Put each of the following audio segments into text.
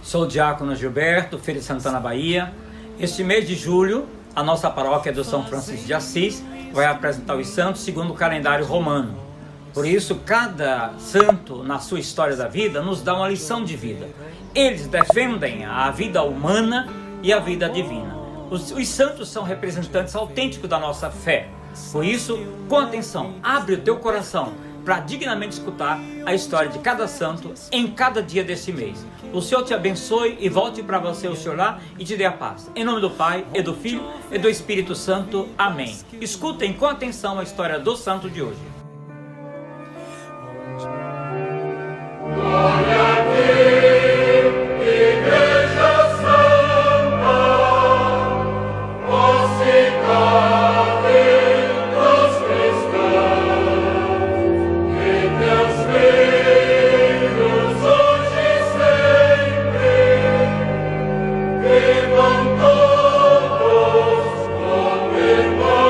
Sou o diácono Gilberto, filho de Santana, Bahia. Este mês de julho, a nossa paróquia do São Francisco de Assis vai apresentar os santos segundo o calendário romano. Por isso, cada santo, na sua história da vida, nos dá uma lição de vida. Eles defendem a vida humana e a vida divina. Os santos são representantes autênticos da nossa fé. Por isso, com atenção, abre o teu coração para dignamente escutar a história de cada santo em cada dia desse mês. O Senhor te abençoe e volte para você o Senhor lá e te dê a paz. Em nome do Pai, e do Filho, e do Espírito Santo. Amém. Escutem com atenção a história do santo de hoje. Glória a Deus, Igreja Santa, ó cidade dos cristãos, que teus filhos hoje e sempre vivam todos como irmãos.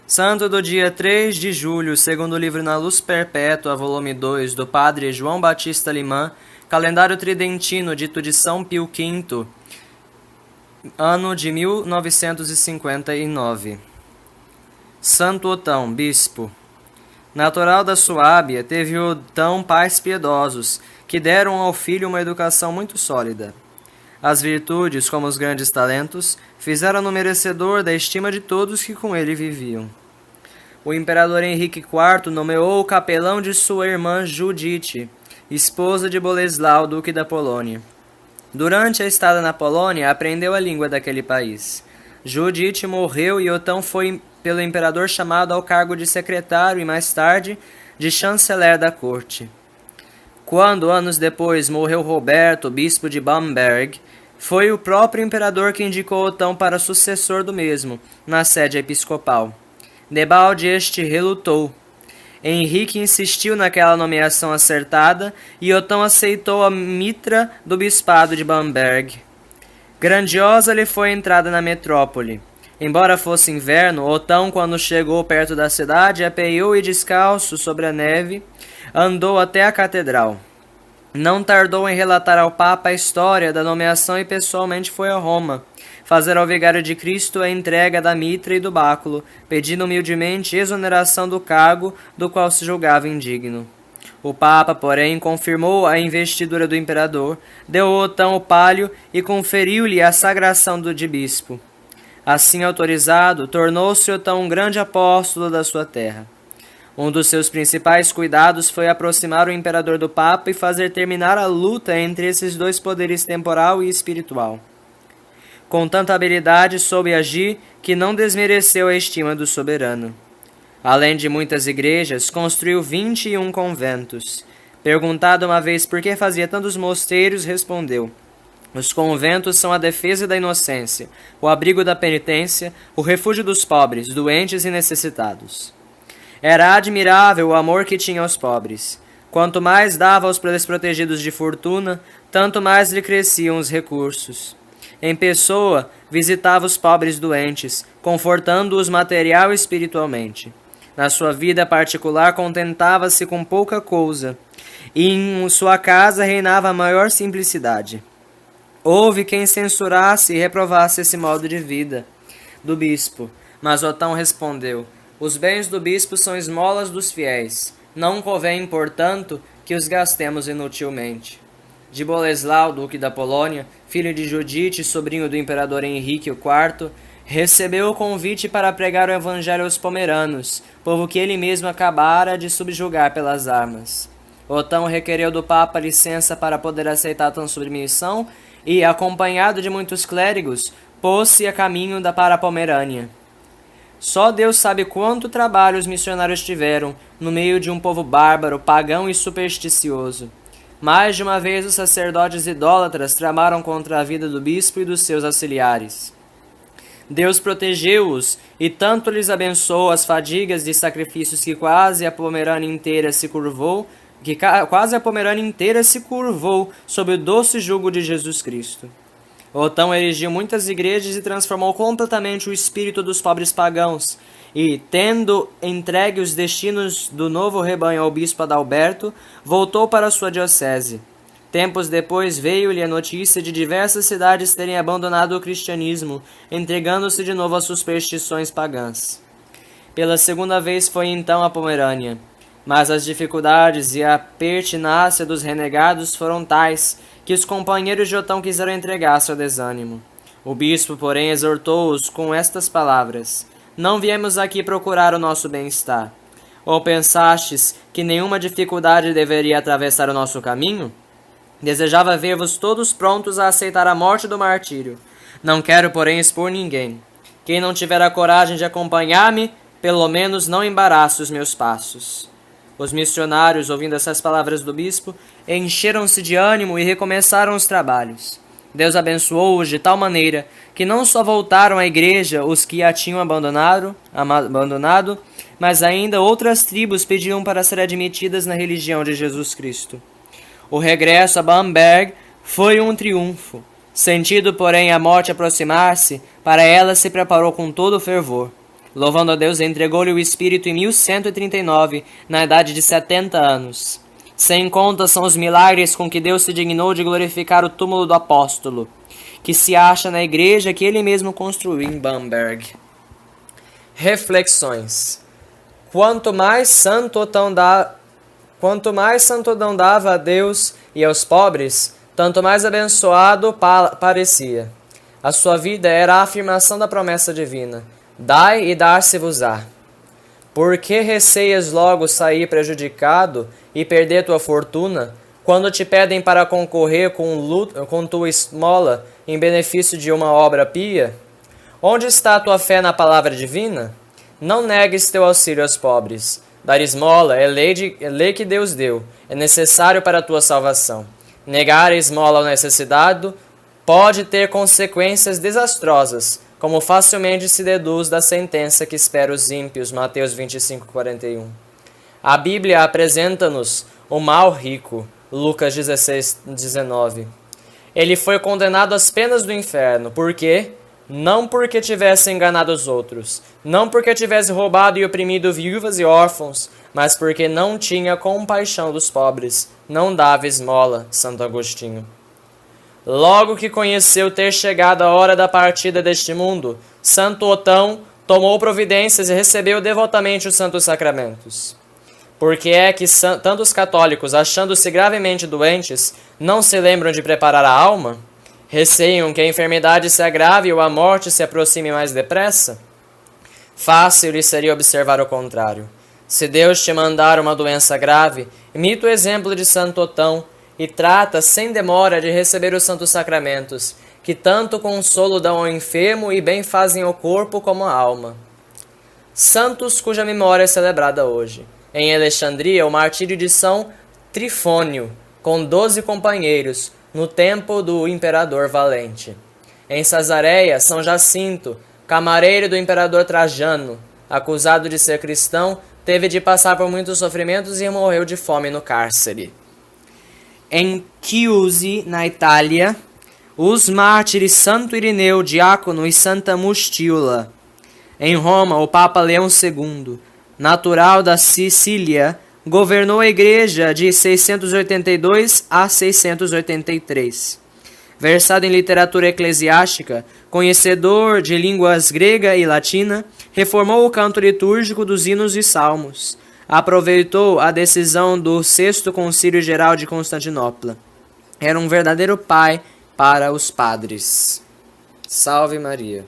Santo do dia 3 de julho, segundo o livro Na Luz Perpétua, volume 2, do padre João Batista Limã, calendário tridentino, dito de São Pio V, ano de 1959. Santo Otão, bispo. Natural da Suábia, teve Otão pais piedosos, que deram ao filho uma educação muito sólida. As virtudes, como os grandes talentos, fizeram-no merecedor da estima de todos que com ele viviam. O imperador Henrique IV nomeou o capelão de sua irmã Judite, esposa de Boleslau, duque da Polônia. Durante a estada na Polônia, aprendeu a língua daquele país. Judite morreu e Otão foi pelo imperador chamado ao cargo de secretário e, mais tarde, de chanceler da corte. Quando, anos depois, morreu Roberto, bispo de Bamberg, foi o próprio imperador que indicou Otão para sucessor do mesmo, na sede episcopal. Debalde este relutou. Henrique insistiu naquela nomeação acertada e Otão aceitou a mitra do bispado de Bamberg. Grandiosa lhe foi a entrada na metrópole. Embora fosse inverno, Otão, quando chegou perto da cidade, apeou e descalço sobre a neve, andou até a catedral. Não tardou em relatar ao Papa a história da nomeação e pessoalmente foi a Roma, fazer ao vigário de Cristo a entrega da mitra e do báculo, pedindo humildemente exoneração do cargo do qual se julgava indigno. O Papa, porém, confirmou a investidura do imperador, deu a Otão o pálio e conferiu-lhe a sagração de bispo. Assim autorizado, tornou-se Otão um grande apóstolo da sua terra. Um dos seus principais cuidados foi aproximar o imperador do Papa e fazer terminar a luta entre esses dois poderes temporal e espiritual. Com tanta habilidade soube agir que não desmereceu a estima do soberano. Além de muitas igrejas, construiu 21 conventos. Perguntado uma vez por que fazia tantos mosteiros, respondeu: os conventos são a defesa da inocência, o abrigo da penitência, o refúgio dos pobres, doentes e necessitados. Era admirável o amor que tinha aos pobres. Quanto mais dava aos desprotegidos de fortuna, tanto mais lhe cresciam os recursos. Em pessoa, visitava os pobres doentes, confortando-os material e espiritualmente. Na sua vida particular, contentava-se com pouca coisa, e em sua casa reinava a maior simplicidade. Houve quem censurasse e reprovasse esse modo de vida do bispo, mas Otão respondeu: os bens do bispo são esmolas dos fiéis. Não convém, portanto, que os gastemos inutilmente. De Boleslau, duque da Polônia, filho de Judite e sobrinho do imperador Henrique IV, recebeu o convite para pregar o evangelho aos pomeranos, povo que ele mesmo acabara de subjugar pelas armas. Otão requereu do Papa licença para poder aceitar tão sublime missão e, acompanhado de muitos clérigos, pôs-se a caminho para a Pomerânia. Só Deus sabe quanto trabalho os missionários tiveram no meio de um povo bárbaro, pagão e supersticioso. Mais de uma vez os sacerdotes idólatras tramaram contra a vida do bispo e dos seus auxiliares. Deus protegeu-os e tanto lhes abençoou as fadigas de sacrifícios que quase a Pomerânia inteira se curvou quase a Pomerânia inteira se curvou sob o doce jugo de Jesus Cristo. Otão erigiu muitas igrejas e transformou completamente o espírito dos pobres pagãos, e, tendo entregue os destinos do novo rebanho ao bispo Adalberto, voltou para sua diocese. Tempos depois veio-lhe a notícia de diversas cidades terem abandonado o cristianismo, entregando-se de novo às superstições pagãs. Pela segunda vez foi então a Pomerânia, mas as dificuldades e a pertinácia dos renegados foram tais que os companheiros de Otão quiseram entregar-se ao desânimo. O bispo, porém, exortou-os com estas palavras: Não viemos aqui procurar o nosso bem-estar. Ou pensastes que nenhuma dificuldade deveria atravessar o nosso caminho? Desejava ver-vos todos prontos a aceitar a morte do martírio. Não quero, porém, expor ninguém. Quem não tiver a coragem de acompanhar-me, pelo menos não embarace os meus passos. Os missionários, ouvindo essas palavras do bispo, encheram-se de ânimo e recomeçaram os trabalhos. Deus abençoou-os de tal maneira que não só voltaram à igreja os que a tinham abandonado, mas ainda outras tribos pediam para ser admitidas na religião de Jesus Cristo. O regresso a Bamberg foi um triunfo. Sentido, porém, a morte aproximar-se, para ela se preparou com todo o fervor. Louvando a Deus, entregou-lhe o Espírito em 1139, na idade de 70 anos. Sem conta são os milagres com que Deus se dignou de glorificar o túmulo do apóstolo, que se acha na igreja que ele mesmo construiu em Bamberg. Reflexões. Quanto mais Santo Otão dava a Deus e aos pobres, tanto mais abençoado parecia. A sua vida era a afirmação da promessa divina: Dai e dar-se-vos-á. Por que receias logo sair prejudicado e perder tua fortuna, quando te pedem para concorrer com tua esmola em benefício de uma obra pia? Onde está a tua fé na palavra divina? Não negues teu auxílio aos pobres. Dar esmola é lei que Deus deu, é necessário para a tua salvação. Negar a esmola ao necessitado pode ter consequências desastrosas, como facilmente se deduz da sentença que espera os ímpios, Mateus 25:41. A Bíblia apresenta-nos o mal rico, Lucas 16:19. Ele foi condenado às penas do inferno, por quê? Não porque tivesse enganado os outros, não porque tivesse roubado e oprimido viúvas e órfãos, mas porque não tinha compaixão dos pobres, não dava esmola, Santo Agostinho. Logo que conheceu ter chegado a hora da partida deste mundo, Santo Otão tomou providências e recebeu devotamente os santos sacramentos. Porque é que tantos católicos, achando-se gravemente doentes, não se lembram de preparar a alma? Receiam que a enfermidade se agrave ou a morte se aproxime mais depressa? Fácil lhe seria observar o contrário. Se Deus te mandar uma doença grave, imita o exemplo de Santo Otão e trata sem demora de receber os santos sacramentos, que tanto consolo dão ao enfermo e bem fazem ao corpo como à alma. Santos cuja memória é celebrada hoje. Em Alexandria, o martírio de São Trifônio, com 12 companheiros, no tempo do imperador Valente. Em Cesareia, São Jacinto, camareiro do imperador Trajano, acusado de ser cristão, teve de passar por muitos sofrimentos e morreu de fome no cárcere. Em Chiusi, na Itália, os mártires Santo Irineu, Diácono e Santa Mustila. Em Roma, o Papa Leão II, natural da Sicília, governou a igreja de 682 a 683. Versado em literatura eclesiástica, conhecedor de línguas grega e latina, reformou o canto litúrgico dos hinos e salmos. Aproveitou a decisão do Sexto Concílio Geral de Constantinopla. Era um verdadeiro pai para os padres. Salve Maria!